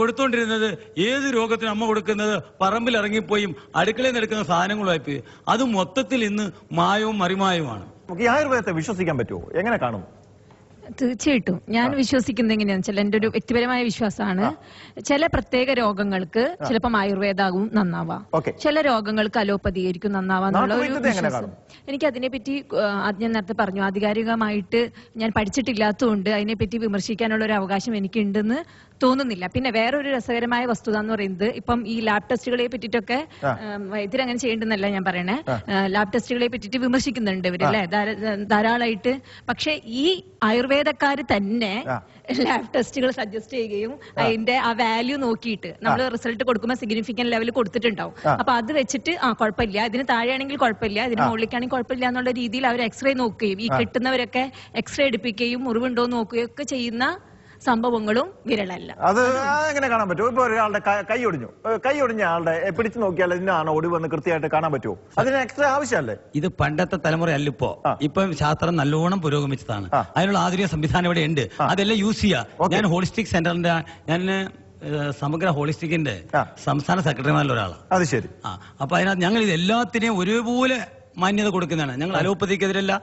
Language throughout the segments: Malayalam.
കൊടുത്തോണ്ടിരുന്നത് ഏത് രോഗത്തിന് അമ്മ കൊടുക്കുന്നത് പറമ്പിൽ ഇറങ്ങിപ്പോയും അടുക്കളയിൽ നിന്ന് എടുക്കുന്ന സാധനങ്ങളുമായി അത് മൊത്തത്തിൽ ഇന്ന് മായവും മറിമായവുമാണ്. ഈ ആയുർവേദത്തെ വിശ്വസിക്കാൻ പറ്റുമോ? എങ്ങനെ കാണും? തീർച്ചയായിട്ടും ഞാൻ വിശ്വസിക്കുന്നത് എങ്ങനെയാണെന്ന് വെച്ചാൽ എന്റെ ഒരു വ്യക്തിപരമായ വിശ്വാസമാണ്. ചില പ്രത്യേക രോഗങ്ങൾക്ക് ചിലപ്പം ആയുർവേദാവും നന്നാവാം, ചില രോഗങ്ങൾക്ക് അലോപ്പതി ആയിരിക്കും നന്നാവാന്നുള്ള ഒരു വിശ്വാസം. എനിക്ക് അതിനെപ്പറ്റി ഞാൻ നേരത്തെ പറഞ്ഞു, ആധികാരികമായിട്ട് ഞാൻ പഠിച്ചിട്ടില്ലാത്തതുകൊണ്ട് അതിനെപ്പറ്റി വിമർശിക്കാനുള്ള ഒരു അവകാശം എനിക്കുണ്ടെന്ന് തോന്നുന്നില്ല. പിന്നെ വേറൊരു രസകരമായ വസ്തുത എന്ന് പറയുന്നത്, ഇപ്പം ഈ ലാബ് ടെസ്റ്റുകളെ പറ്റിയിട്ടൊക്കെ വൈദ്യരങ്ങനെ ചെയ്യേണ്ടെന്നല്ല ഞാൻ പറയണേ, ലാബ് ടെസ്റ്റുകളെ പറ്റിയിട്ട് വിമർശിക്കുന്നുണ്ട് ഇവരല്ലേ ധാരാളമായിട്ട്. പക്ഷെ ഈ ആയുർവേദക്കാര് തന്നെ ലാബ് ടെസ്റ്റുകൾ സജസ്റ്റ് ചെയ്യുകയും അതിന്റെ ആ വാല്യൂ നോക്കിയിട്ട് നമ്മൾ റിസൾട്ട് കൊടുക്കുമ്പോൾ സിഗ്നിഫിക്കന്റ് ലെവൽ കൊടുത്തിട്ടുണ്ടാവും. അപ്പൊ അത് വെച്ചിട്ട് കുഴപ്പമില്ല, ഇതിന് താഴെയാണെങ്കിൽ കുഴപ്പമില്ല, ഇതിന് മുകളിലേക്കാണെങ്കിൽ കുഴപ്പമില്ല എന്നുള്ള രീതിയിൽ അവർ എക്സ്റേ നോക്കുകയും ഈ കിട്ടുന്നവരൊക്കെ എക്സ്റേ എടുപ്പിക്കുകയും മുറിവുണ്ടോ നോക്കുകയും ഒക്കെ ചെയ്യുന്ന സംഭവങ്ങളും വിരളല്ല. അത് എങ്ങനെ കാണാൻ പറ്റുമോ? ഇപ്പൊ ഒരാളുടെ കൈ ഒടിഞ്ഞ ആളുടെ പിടിച്ചു നോക്കിയാൽ ഇതിനാണ് ഒടിവെന്ന് കൃത്യമായിട്ട് കാണാൻ പറ്റുമോ? അതിന് എക്സ്ട്രാ ആവശ്യമല്ലേ? ഇത് പണ്ടത്തെ തലമുറയല്ല. ഇപ്പം ശാസ്ത്രം നല്ലോണം പുരോഗമിച്ചതാണ്. അതിനുള്ള ആധുനിക സംവിധാനം ഇവിടെ ഉണ്ട്, അതെല്ലാം യൂസ് ചെയ്യാം. ഞാൻ ഹോളിസ്റ്റിക് സെന്ററിന്റെ സമഗ്ര ഹോളിസ്റ്റിക്കിന്റെ സംസ്ഥാന സെക്രട്ടറിമാരിൽ ഒരാളാണ്. അത് ശരി. അപ്പൊ അതിനകത്ത് ഞങ്ങൾ ഇത് എല്ലാത്തിനെയും ഒരുപോലെ മാന്യത കൊടുക്കുന്നതാണ്. ഞങ്ങൾ അലോപ്പതിക്കെതിരല്ല,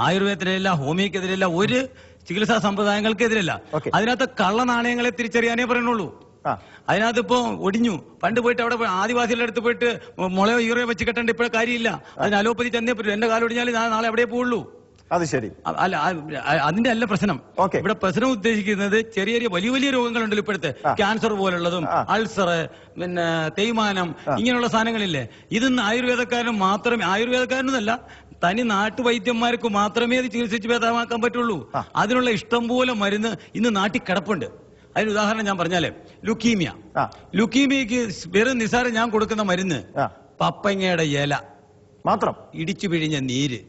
ആയുർവേദത്തിനെതിരല്ല, ഹോമിയോക്കെതിരല്ല, ഒരു ചികിത്സാ സമ്പ്രദായങ്ങൾക്കെതിരല്ല. അതിനകത്ത് കള്ള നാണയങ്ങളെ തിരിച്ചറിയാനേ പറയുന്നുള്ളൂ. അതിനകത്ത് ഇപ്പൊ ഒടിഞ്ഞു, പണ്ട് പോയിട്ട് അവിടെ ആദിവാസികളുടെ അടുത്ത് പോയിട്ട് മുളയോ ഈറയോ വെച്ച് കെട്ടേണ്ട ഇപ്പോഴെ കാര്യമില്ല. അതിന് അലോപ്പതി ചെന്നേ പറ്റും. എന്റെ കാലം ഒടിഞ്ഞാൽ നാളെ എവിടെ പോവുള്ളൂ. അത് ശരി. അല്ല, അതിന്റെ അല്ല പ്രശ്നം. ഇവിടെ പ്രശ്നം ഉദ്ദേശിക്കുന്നത് ചെറിയ ചെറിയ വലിയ വലിയ രോഗങ്ങളുണ്ടല്ലോ ഇപ്പോഴത്തെ, ക്യാൻസർ പോലുള്ളതും അൾസർ, പിന്നെ തേയ്മാനം, ഇങ്ങനെയുള്ള സാധനങ്ങളില്ലേ. ഇതൊന്നും ആയുർവേദക്കാരനും മാത്രമേ, ആയുർവേദക്കാരനല്ല തനി നാട്ടുവൈദ്യന്മാർക്ക് മാത്രമേ അത് ചികിത്സിച്ച് ഭേദമാക്കാൻ പറ്റുള്ളൂ. അതിനുള്ള ഇഷ്ടം പോലെ മരുന്ന് ഇന്ന് നാട്ടിൽ കിടപ്പുണ്ട്. അതിന് ഉദാഹരണം ഞാൻ പറഞ്ഞാലേ, ലുക്കീമിയക്ക് വെറും നിസാരം ഞാൻ കൊടുക്കുന്ന മരുന്ന് പപ്പങ്ങയുടെ ഇല മാത്രം ഇടിച്ചു പിഴിഞ്ഞ നീര്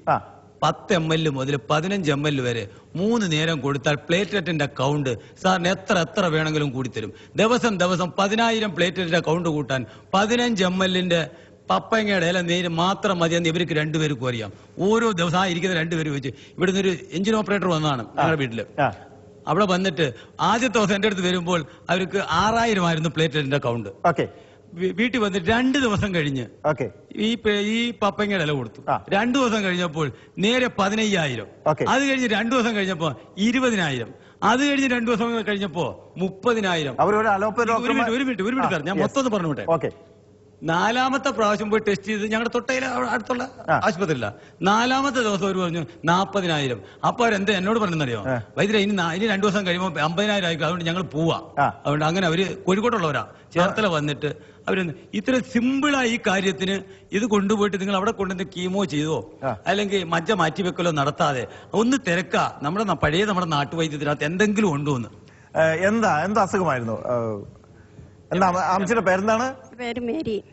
10 ml മുതൽ 15 ml വരെ 3 നേരം കൊടുത്താൽ പ്ലേറ്റ്ലെറ്റിന്റെ കൗണ്ട് സാറിന് എത്ര വേണമെങ്കിലും കൂടിത്തരും. ദിവസം 10,000 പ്ലേറ്റ്ലെറ്റിന്റെ കൗണ്ട് കൂട്ടാൻ 15 ml പപ്പങ്ങയുടെ ഇല നീര് മാത്രം മതിയെന്ന് ഇവർക്ക് രണ്ടുപേർക്കും അറിയാം. ഓരോ ദിവസം ഇരിക്കുന്ന രണ്ടുപേരും വെച്ച് ഇവിടുന്ന് ഒരു എഞ്ചിൻ ഓപ്പറേറ്റർ വന്നതാണ് ഞങ്ങളുടെ വീട്ടില്. അവിടെ വന്നിട്ട് ആദ്യത്തെ ദിവസം എന്റെ അടുത്ത് വരുമ്പോൾ അവർക്ക് 6,000 ആയിരുന്നു പ്ലേറ്റ്ലെറ്റിന്റെ കൗണ്ട്. വീട്ടിൽ വന്നിട്ട് 2 ദിവസം കഴിഞ്ഞ് ഈ പപ്പങ്ങയുടെ ഇല കൊടുത്തു. 2 ദിവസം കഴിഞ്ഞപ്പോൾ നേരെ 15,000. അത് കഴിഞ്ഞ് 2 ദിവസം കഴിഞ്ഞപ്പോ 20,000. അത് കഴിഞ്ഞ് 2 ദിവസം കഴിഞ്ഞപ്പോ 30,000. ഒരു മിനിറ്റ് സാർ, ഞാൻ മൊത്തം പറഞ്ഞു വിട്ടെ. 4ാമത്തെ പ്രാവശ്യം പോയി ടെസ്റ്റ് ചെയ്ത് ഞങ്ങളുടെ തൊട്ടയിലെ അടുത്തുള്ള ആശുപത്രിയില്ല. 4ാമത്തെ ദിവസം അവർ പറഞ്ഞു 40,000. അപ്പൊ അവരെന്താ എന്നോട് പറഞ്ഞെന്നറിയോ, വൈദ്യുതി ഇനി 2 ദിവസം കഴിയുമ്പോൾ 50,000 ആയിരിക്കും, അതുകൊണ്ട് ഞങ്ങൾ പോവാ. അതുകൊണ്ട് അങ്ങനെ അവര് കോഴിക്കോട്ടുള്ളവരാ, ചേർത്തല വന്നിട്ട് അവര് ഇത്ര സിമ്പിളായി ഈ കാര്യത്തിന് ഇത് കൊണ്ടുപോയിട്ട് നിങ്ങൾ അവിടെ കൊണ്ടുവന്ന് കീമോ ചെയ്തോ അല്ലെങ്കിൽ മജ്ജ മാറ്റിവെക്കലോ നടത്താതെ ഒന്ന് തിരക്ക നമ്മുടെ നാട്ടുവൈദ്യത്തിനകത്ത് എന്തെങ്കിലും ഉണ്ടോ എന്ന്. എന്താ അസുഖമായിരുന്നു? എന്താ അമ്മച്ചിയുടെ പേരെന്താണ്?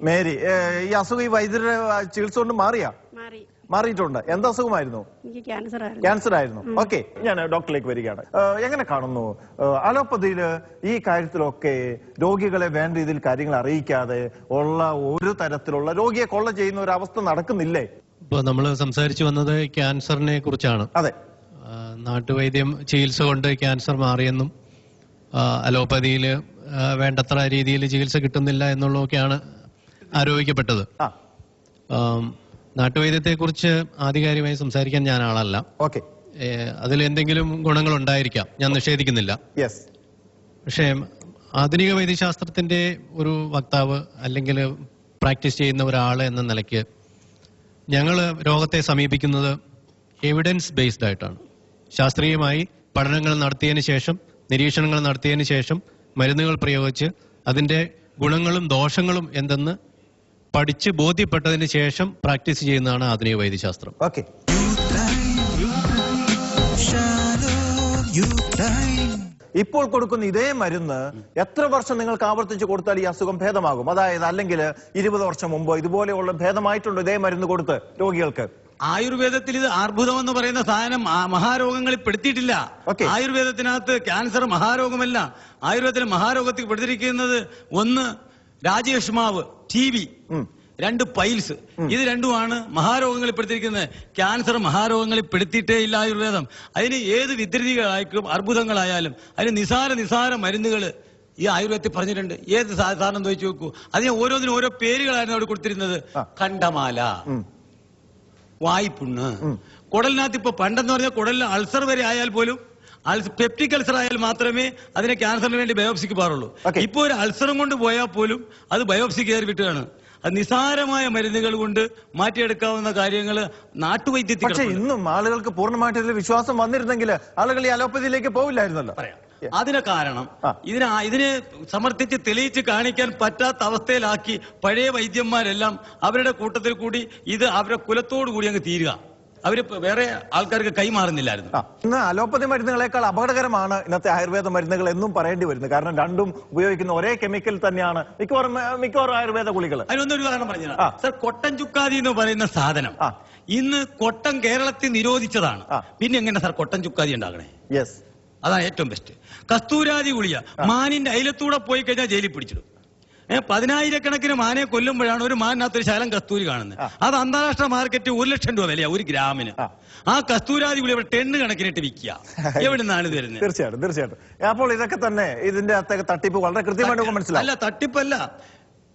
മേരി. ഈ അസുഖം ഈ വൈദ്യുതി ചികിത്സ കൊണ്ട് മാറിയിട്ടുണ്ട്. എന്താ അസുഖമായിരുന്നു? ക്യാൻസർ ആയിരുന്നു. ഓക്കെ, ഞാൻ ഡോക്ടറിലേക്ക് വരികയാണ്. എങ്ങനെ കാണുന്നു അലോപ്പതിയില് ഈ കാര്യത്തിലൊക്കെ രോഗികളെ വേണ്ട രീതിയിൽ കാര്യങ്ങൾ അറിയിക്കാതെ ഉള്ള ഒരു തരത്തിലുള്ള രോഗിയെ കൊള്ള ചെയ്യുന്ന ഒരു അവസ്ഥ നടക്കുന്നില്ലേ? ഇപ്പൊ നമ്മൾ സംസാരിച്ചു വന്നത് ക്യാൻസറിനെ കുറിച്ചാണ്. അതെ, നാട്ടുവൈദ്യം ചികിത്സ കൊണ്ട് ക്യാൻസർ മാറിയെന്നും അലോപ്പതിയില് വേണ്ടത്ര രീതിയിൽ ചികിത്സ കിട്ടുന്നില്ല എന്നുള്ളതൊക്കെയാണ് ആരോപിക്കപ്പെട്ടത്. നാട്ടുവൈദ്യത്തെ കുറിച്ച് ആധികാരികമായി സംസാരിക്കാൻ ഞാൻ ആളല്ല. അതിൽ എന്തെങ്കിലും ഗുണങ്ങൾ ഉണ്ടായിരിക്കാം, ഞാൻ നിഷേധിക്കുന്നില്ല. പക്ഷേ ആധുനിക വൈദ്യശാസ്ത്രത്തിന്റെ ഒരു വക്താവ് അല്ലെങ്കിൽ പ്രാക്ടീസ് ചെയ്യുന്ന ഒരാൾ എന്ന നിലയ്ക്ക് ഞങ്ങൾ രോഗത്തെ സമീപിക്കുന്നത് എവിഡൻസ് ബേസ്ഡ് ആയിട്ടാണ്. ശാസ്ത്രീയമായി പഠനങ്ങൾ നടത്തിയതിന് ശേഷം, നിരീക്ഷണങ്ങൾ നടത്തിയതിന് ശേഷം മരുന്നുകൾ പ്രയോഗിച്ച് അതിന്റെ ഗുണങ്ങളും ദോഷങ്ങളും എന്തെന്ന് പഠിച്ച് ബോധ്യപ്പെട്ടതിന് ശേഷം പ്രാക്ടീസ് ചെയ്യുന്നതാണ് ആധുനിക വൈദ്യശാസ്ത്രം. ഇപ്പോൾ കൊടുക്കുന്ന ഇതേ മരുന്ന് എത്ര വർഷം നിങ്ങൾക്ക് ആവർത്തിച്ച് കൊടുത്താൽ ഈ അസുഖം ഭേദമാകും? അതായത് അല്ലെങ്കിൽ 20 വർഷം മുമ്പോ ഇതുപോലെയുള്ള ഭേദമായിട്ടുണ്ടോ ഇതേ മരുന്ന് കൊടുത്ത് രോഗികൾക്ക്? ആയുർവേദത്തിൽ ഇത് അർബുദം എന്ന് പറയുന്ന സാധനം മഹാരോഗങ്ങളിൽ പെടുത്തിയിട്ടില്ല. ആയുർവേദത്തിനകത്ത് ക്യാൻസർ മഹാരോഗമല്ല. ആയുർവേദത്തിൽ മഹാരോഗത്തിൽ പെടുത്തിരിക്കുന്നത് 1 രാജേഷ്മാവ്, TB, 2 പൈൽസ്. ഇത് രണ്ടുമാണ് മഹാരോഗങ്ങളിൽ പെടുത്തിയിരിക്കുന്നത്. ക്യാൻസർ മഹാരോഗങ്ങളിൽ പെടുത്തിയിട്ടേ ഇല്ല ആയുർവേദം. അതിന് ഏത് വിദ്യതികളായിരിക്കും, അർബുദങ്ങളായാലും അതിന് നിസാര മരുന്നുകൾ ഈ ആയുർവേദത്തിൽ പറഞ്ഞിട്ടുണ്ട്. ഏത് സാധനം ചോദിച്ചു നോക്കൂ, അതിന് ഓരോന്നിനും ഓരോ പേരുകളായിരുന്നു അവിടെ കൊടുത്തിരുന്നത്. കണ്ടമാല, വായ്പുണ്ണ്, കുടലിനകത്ത് ഇപ്പൊ പണ്ടെന്ന് പറഞ്ഞാൽ കുടലിൽ അൾസർ വരെ ആയാൽ പോലും പെപ്റ്റിക് അൾസർ ആയാൽ മാത്രമേ അതിനെ ക്യാൻസറിന് വേണ്ടി ബയോപ്സിക്ക് പാടുള്ളൂ. ഇപ്പൊ ഒരു അൾസറും കൊണ്ട് പോയാൽ പോലും അത് ബയോപ്സി കയറി വിട്ടുകയാണ്. അത് നിസാരമായ മരുന്നുകൾ കൊണ്ട് മാറ്റിയെടുക്കാവുന്ന കാര്യങ്ങൾ നാട്ടുവൈദ്യത്തിൽ. പക്ഷേ ഇന്നും ആളുകൾക്ക് പൂർണ്ണമായിട്ട് ഇതിൽ വിശ്വാസം വന്നിരുന്നെങ്കിൽ ആളുകൾ ഈ അലോപ്പതിയിലേക്ക് പോവില്ലായിരുന്നല്ലോ. അതിന് കാരണം ഇതിനെ സമർത്ഥിച്ച് തെളിയിച്ച് കാണിക്കാൻ പറ്റാത്ത അവസ്ഥയിലാക്കി പഴയ വൈദ്യന്മാരെല്ലാം അവരുടെ കൂട്ടത്തിൽ കൂടി ഇത് അവരുടെ കുലത്തോടു കൂടി അങ്ങ് തീരുക. അവര് വേറെ ആൾക്കാർക്ക് കൈമാറുന്നില്ലായിരുന്നു. ഇന്ന് അലോപ്പതി മരുന്നുകളെക്കാൾ അപകടകരമാണ് ഇന്നത്തെ ആയുർവേദ മരുന്നുകൾ എന്നും പറയേണ്ടി വരുന്നു. കാരണം രണ്ടും ഉപയോഗിക്കുന്ന ഒരേ കെമിക്കൽ തന്നെയാണ് മിക്കവാറും ആയുർവേദ ഗുളികൾ. അതിനൊന്നൊരു ഉദാഹരണം പറഞ്ഞു സർ. കൊട്ടൻ ചുക്കാതി എന്ന് പറയുന്ന സാധനം ഇന്ന് കൊട്ടൻ കേരളത്തിൽ നിരോധിച്ചതാണ്. പിന്നെ എങ്ങനെ സാർ കൊട്ടൻ ചുക്കാതി ഉണ്ടാകണേ? യെസ്, അതാണ് ഏറ്റവും ബെസ്റ്റ്. കസ്തൂരാതി ഗുളിക മാനിന്റെ അയലത്തൂടെ പോയി കഴിഞ്ഞാൽ ജയിലിൽ പിടിച്ചിടും. 10,000-കണക്കിന് മാനെ കൊല്ലുമ്പോഴാണ് ഒരു മാനിനകത്തൊരു ശകലം കസ്തൂരി കാണുന്നത്. അത് അന്താരാഷ്ട്ര മാർക്കറ്റ് 1,00,000 രൂപ വിലയാ ഒരു ഗ്രാമിന്. ആ കസ്തൂരാതി ഗുളിക ടെണ്ണ് കണക്കിനിട്ട് വിൽക്കുക. എവിടെ നിന്നാണ് വരുന്നത്? തീർച്ചയായിട്ടും. അപ്പോൾ ഇതൊക്കെ തന്നെ ഇതിന്റെ അകത്തേക്ക് തട്ടിപ്പ് വളരെ കൃത്യമായിട്ട് മനസ്സിലാവും. അല്ല, തട്ടിപ്പല്ല.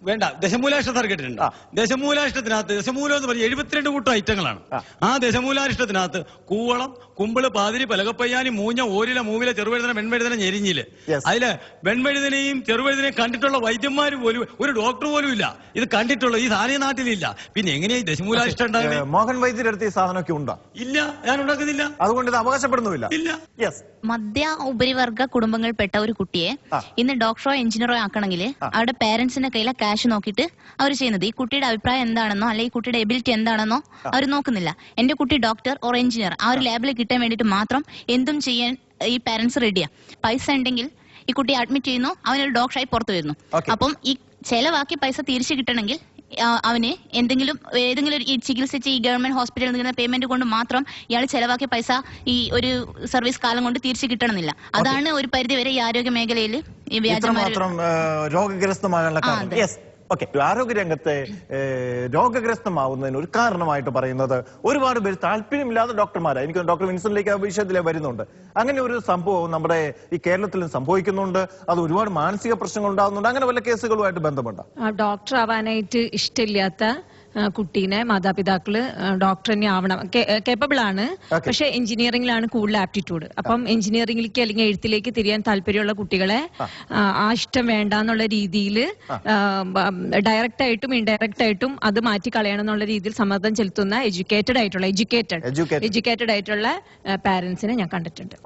വേണ്ട, ദശമൂലാഷ്ട കേട്ടിട്ടുണ്ട്. ദശമൂലാഷ്ടത്തിനകത്ത് ദശമൂലം എന്ന് പറഞ്ഞ 72 കൂട്ടം ഐറ്റങ്ങളാണ്. ആ ദശമൂലാഷ്ടത്തിനകത്ത് കൂവളം, കുമ്പിള്, പാതിരി, പലകപ്പയ്യാനി, മൂഞ്ഞ, ഓരില, മൂവില, ചെറുവഴുതന, വെൺവഴുതന, ഞെരിഞ്ഞില്. അതില് വെൺവഴുതനെയും ചെറുവഴുതനെയും കണ്ടിട്ടുള്ള വൈദ്യന്മാർ പോലും ഒരു ഡോക്ടർ പോലും ഇല്ല. ഇത് കണ്ടിട്ടുള്ള ഈ സാധനം നാട്ടിലില്ല. പിന്നെ എങ്ങനെയാ ഈ ദശമൂലാഷ്ടം ഉണ്ടാകുന്നത്? മോഹൻ വൈദ്യരെടുത്ത് ഈ സാധനമൊക്കെ ഉണ്ടോ? ഇല്ല, ഞാൻ ഉണ്ടാക്കുന്നില്ല. അതുകൊണ്ട് ഇത് അവകാശപ്പെടുന്നുമില്ല. ഇല്ല. മധ്യ ഉപരിവർഗ കുടുംബങ്ങളിൽപ്പെട്ട ഒരു കുട്ടിയെ ഇന്ന് ഡോക്ടറോ എഞ്ചിനീയറോ ആക്കണമെങ്കിൽ അവരുടെ പേരന്റ്സിന്റെ കയ്യിലെ ക്യാഷ് നോക്കിയിട്ട് അവർ ചെയ്യുന്നത്. ഈ കുട്ടിയുടെ അഭിപ്രായം എന്താണെന്നോ അല്ലെങ്കിൽ ഈ കുട്ടിയുടെ എബിലിറ്റി എന്താണെന്നോ അവർ നോക്കുന്നില്ല. എന്റെ കുട്ടി ഡോക്ടർ ഓർ എഞ്ചിനീയർ ആ ഒരു ലാബിൽ കിട്ടാൻ വേണ്ടിയിട്ട് മാത്രം എന്തും ചെയ്യാൻ ഈ പാരന്റ്സ് റെഡിയാ. പൈസ ഉണ്ടെങ്കിൽ ഈ കുട്ടിയെ അഡ്മിറ്റ് ചെയ്യുന്നു, അവനൊരു ഡോക്ടറായി പുറത്തു വരുന്നു. അപ്പം ഈ ചെലവാക്കി പൈസ തിരിച്ചു കിട്ടണമെങ്കിൽ അവന് ഏതെങ്കിലും ഈ ചികിത്സിച്ച് ഈ ഗവൺമെന്റ് ഹോസ്പിറ്റലിൽ നിൽക്കുന്ന പേയ്മെന്റ് കൊണ്ട് മാത്രം ഇയാൾ ചെലവാക്കിയ പൈസ ഈ ഒരു സർവീസ് കാലം കൊണ്ട് തിരിച്ചു കിട്ടണമെന്നില്ല. അതാണ് ഒരു പരിധി വരെ ഈ ആരോഗ്യ മേഖലയിൽ ഈ രോഗഗ്രസ്തമാകാനുള്ള കാരണം. ഓക്കെ, ആരോഗ്യരംഗത്തെ രോഗഗ്രസ്തമാവുന്നതിന് ഒരു കാരണമായിട്ട് പറയുന്നത് ഒരുപാട് പേര് താല്പര്യമില്ലാത്ത ഡോക്ടർമാരാണ്. എനിക്ക് ഡോക്ടർ വിൻസെന്റിലേക്ക് ആ വിഷയത്തിലേ വരുന്നുണ്ട്. അങ്ങനെ ഒരു സംഭവം നമ്മുടെ ഈ കേരളത്തിലും സംഭവിക്കുന്നുണ്ട്. അത് ഒരുപാട് മാനസിക പ്രശ്നങ്ങൾ ഉണ്ടാകുന്നുണ്ട്. അങ്ങനെ വല്ല കേസുകളുമായിട്ട് ബന്ധമുണ്ട്? ഡോക്ടർ ആവാനായിട്ട് ഇഷ്ടമില്ലാത്ത കുട്ടീനെ മാതാപിതാക്കള് ഡോക്ടർ തന്നെ ആവണം, കേപ്പബിൾ ആണ്, പക്ഷെ എഞ്ചിനീയറിംഗിലാണ് കൂടുതൽ ആപ്റ്റിറ്റ്യൂഡ്. അപ്പം എഞ്ചിനീയറിംഗിലേക്ക് അല്ലെങ്കിൽ എഴുത്തിലേക്ക് തിരിയാൻ താല്പര്യമുള്ള കുട്ടികളെ ആ ഇഷ്ടം വേണ്ട എന്നുള്ള രീതിയിൽ ഡയറക്റ്റ് ആയിട്ടും ഇൻഡയറക്റ്റ് ആയിട്ടും അത് മാറ്റി കളയണം എന്നുള്ള രീതിയിൽ സമ്മർദ്ദം ചെലുത്തുന്ന എഡ്യൂക്കേറ്റഡ് ആയിട്ടുള്ള പാരന്റ്സിനെ ഞാൻ കണ്ടിട്ടുണ്ട്.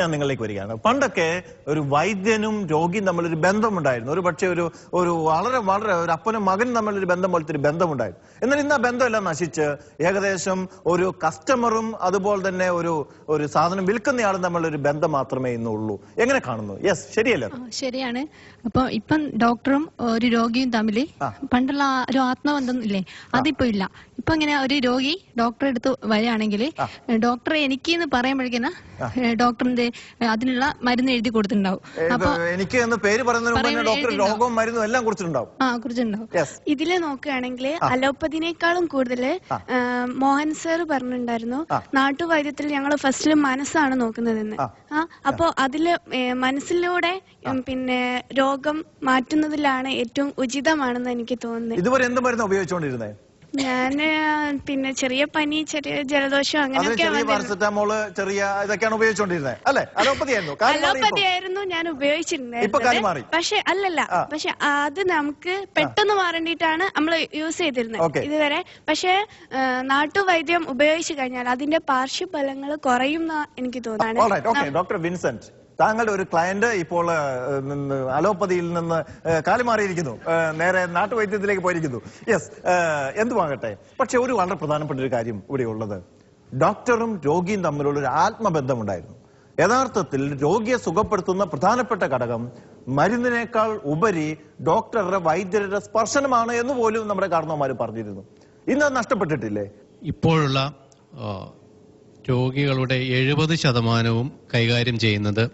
ഞാൻ നിങ്ങളിലേക്ക് വരികയാണ്. പണ്ടൊക്കെ ഒരു വൈദ്യനും രോഗിയും തമ്മിലൊരു ബന്ധമുണ്ടായിരുന്നു. ഒരു പക്ഷേ ഒരു വളരെ ഒരു അപ്പനും മകനും തമ്മിലൊരു ബന്ധം പോലത്തെ ഒരു ബന്ധമുണ്ടായിരുന്നു. എന്നാൽ ഇന്ന് ആ ബന്ധമെല്ലാം നശിച്ച് ഏകദേശം ഒരു കസ്റ്റമറും അതുപോലെ തന്നെ ഒരു സാധനം വിൽക്കുന്നയാളും തമ്മിലുള്ള ഒരു ബന്ധം മാത്രമേ ഇന്നുള്ളൂ. എങ്ങനെ കാണുന്നു? യെസ്, ശരിയല്ലേ? ശരിയാണ്. ഇപ്പം ഡോക്ടറും ഒരു രോഗിയും തമ്മിൽ പണ്ടുള്ള ഒരു ആത്മബന്ധം ഇല്ലേ, അതിപ്പോ ഇല്ല. ഇപ്പൊ ഇങ്ങനെ ഒരു രോഗി ഡോക്ടറെ അടുത്ത് വരികയാണെങ്കിൽ ഡോക്ടറെ എനിക്ക് എന്ന് പറയുമ്പോഴേക്കും ഡോക്ടറിന്റെ അതിനുള്ള മരുന്ന് എഴുതി കൊടുത്തിട്ടുണ്ടാവും. അപ്പൊ എനിക്ക് പേര് കുറിച്ചിട്ടുണ്ടാവും. ഇതില് നോക്കുകയാണെങ്കിൽ അലോപ്പതിനേക്കാളും കൂടുതൽ മോഹൻ സർ പറഞ്ഞിട്ടുണ്ടായിരുന്നു നാട്ടുവൈദ്യത്തിൽ ഞങ്ങൾ ഫസ്റ്റില് മനസ്സാണ് നോക്കുന്നതെന്ന്. അപ്പോ അതില് മനസ്സിലൂടെ പിന്നെ രോഗം മാറ്റുന്നതിലാണ് ഏറ്റവും ഉചിതമാണെന്ന് എനിക്ക് തോന്നുന്നത്. ഇതുവരെ എന്ത് മരുന്ന് ഉപയോഗിച്ചുകൊണ്ടിരുന്നത്? ഞാന് പിന്നെ ചെറിയ പനി, ചെറിയ ജലദോഷം അങ്ങനെയൊക്കെ അലോപ്പതിയായിരുന്നു ഞാൻ ഉപയോഗിച്ചിരുന്നത്. പക്ഷെ അത് നമുക്ക് പെട്ടെന്ന് മാറേണ്ടിട്ടാണ് നമ്മൾ യൂസ് ചെയ്തിരുന്നത് ഇതുവരെ. പക്ഷെ നാട്ടുവൈദ്യം ഉപയോഗിച്ചു കഴിഞ്ഞാൽ അതിന്റെ പാർശ്വഫലങ്ങൾ കുറയും എനിക്ക് തോന്നുന്നു. ഡോക്ടർ വിൻസെന്റ്, താങ്കളുടെ ഒരു ക്ലയന്റ് ഇപ്പോൾ അലോപ്പതിയിൽ നിന്ന് കാലുമാറിയിരിക്കുന്നു, നേരെ നാട്ടുവൈദ്യത്തിലേക്ക് പോയിരിക്കുന്നു. യെസ്, എന്തുവാകട്ടെ, പക്ഷെ ഒരു വളരെ പ്രധാനപ്പെട്ട ഒരു കാര്യം ഇവിടെ ഉള്ളത്, ഡോക്ടറും രോഗിയും തമ്മിലുള്ള ഒരു ആത്മബന്ധമുണ്ടായിരുന്നു. യഥാർത്ഥത്തിൽ രോഗിയെ സുഖപ്പെടുത്തുന്ന പ്രധാനപ്പെട്ട ഘടകം മരുന്നിനേക്കാൾ ഉപരി ഡോക്ടറുടെ വൈദ്യരുടെ സ്പർശനമാണ് എന്ന് പോലും നമ്മുടെ കാരണവന്മാർ പറഞ്ഞിരുന്നു. ഇന്ന് നഷ്ടപ്പെട്ടിട്ടില്ലേ? ഇപ്പോഴുള്ള രോഗികളുടെ 70% കൈകാര്യം ചെയ്യുന്നത്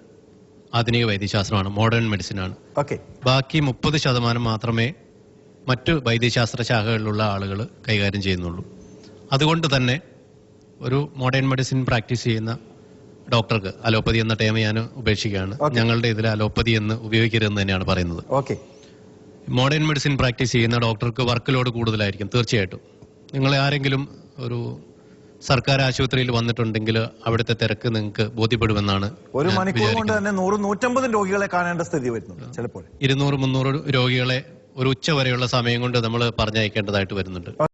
ആധുനിക വൈദ്യശാസ്ത്രമാണ്, മോഡേൺ മെഡിസിനാണ്. ബാക്കി 30% മാത്രമേ മറ്റു വൈദ്യശാസ്ത്ര ശാഖകളിലുള്ള ആളുകൾ കൈകാര്യം ചെയ്യുന്നുള്ളൂ. അതുകൊണ്ട് തന്നെ ഒരു മോഡേൺ മെഡിസിൻ പ്രാക്ടീസ് ചെയ്യുന്ന ഡോക്ടർക്ക് അലോപ്പതി എന്ന ടേം ഞാൻ ഉപേക്ഷിക്കുകയാണ്. ഞങ്ങളുടെ ഇതിൽ അലോപ്പതി എന്ന് ഉപയോഗിക്കരുതെന്ന് തന്നെയാണ് പറയുന്നത്. മോഡേൺ മെഡിസിൻ പ്രാക്ടീസ് ചെയ്യുന്ന ഡോക്ടർക്ക് വർക്ക് ലോഡ് കൂടുതലായിരിക്കും തീർച്ചയായിട്ടും. നിങ്ങളെ ആരെങ്കിലും ഒരു സർക്കാർ ആശുപത്രിയിൽ വന്നിട്ടുണ്ടെങ്കിൽ അവിടുത്തെ തിരക്ക് നിങ്ങൾക്ക് ബോധ്യപ്പെടുമെന്നാണ്. ഒരു മണിക്കൂർ കൊണ്ട് തന്നെ 100-150 രോഗികളെ കാണേണ്ട സ്ഥിതി വരുന്നുണ്ട്. ചിലപ്പോൾ 200-300 രോഗികളെ ഒരു ഉച്ച വരെയുള്ള സമയം കൊണ്ട് നമ്മൾ പറഞ്ഞയക്കേണ്ടതായിട്ട് വരുന്നുണ്ട്.